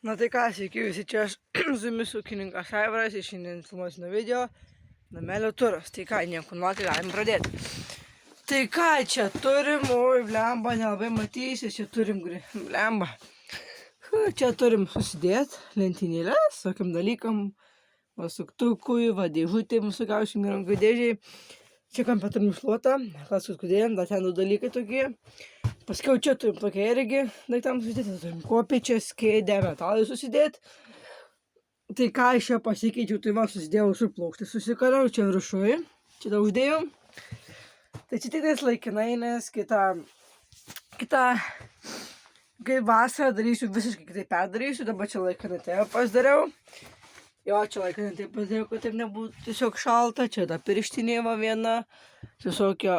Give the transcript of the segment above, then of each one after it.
Na tai ką, sveiki visi, čia aš su jumis ūkininkas Aivaras ir šiandien filmuosiu nuo video namelio turas. Tai ką, nieko nuokai galim pradėti. Tai ką čia turim, oi blemba, nelabai matysi, čia turim blemba. Čia turim susidėti lentynėlės, tokiam dalykam, suktukui, dėžutėm, visokiausiam rankų dėžiai. Čia kampe turim šluotą, klaskus kudėjom, dar ten du dalykai tokie. Paskiau čia turim tokia irgi daiktam susidėti, turim kopėčias, kėdę, metalai susidėti. Tai ką aš čia pasikeičiau, tai va susidėjau su plokštė, susikariau čia viršui, čia da uždėjau. Tai čia tik tais laikinai, nes kitą kai vasarą darysiu, visiškai kitaip perdarysiu, dabar čia laikinai taip pasidariau. Jo, čia laikinai taip pasidariau, kad taip nebūtų tiesiog šalta, čia ta pirštinė va viena, visokie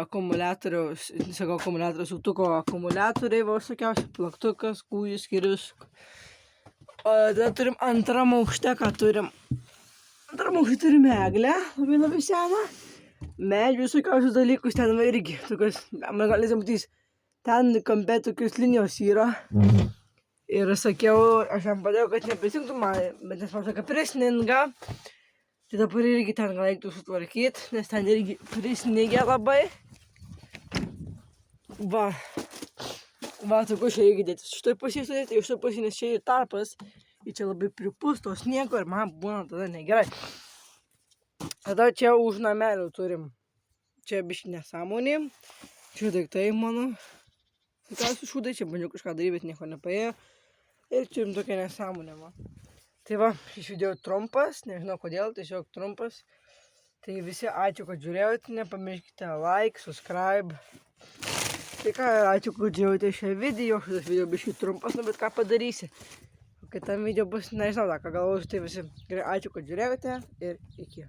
akumuliatoriaus, suktuko akumuliatoriai, va visokiausi, plaktukas, kūjis, skirius. O tada turim antram aukšte, ką turim. Antram aukšte turim eglę, labai seną. Medžių visokiausius dalykus, ten va irgi, tokios, man galite matys, ten kampe tokios linijos yra. Ir sakiau, aš jam padėjau, kad neprisijungtų man, bet nes man sako prisninga. Tai dabar irgi ten gal reiktų sutvarkyti, nes ten irgi prisnigia labai. Va, tokiu čia irgi dėtis. Šitoj pusėje sudėti, iš šitoj pusėje, nes čia ir tarpas. Ir čia labai pripusto sniego ir man būna tada negerai. Tada čia už namelio turim. Čia biški nesąmonė. Čia daiktai mano. Tikriausiai šūdai, čia bandžiau kažką daryti, bet nieko nepaėjo. Ir turim tokią nesąmonę. Tai va, šis video trumpas, nežinau kodėl, tiesiog trumpas. Tai visi ačiū, kad žiūrėjote, nepamirškite like, subscribe. Tai ką, ačiū, kad žiūrėjote šią video, šitas video biški trumpas, nu bet ką padarysi. Kai tam video bus, nežinau, ką galvosiu, tai visi gerai, ačiū, kad žiūrėjote ir iki.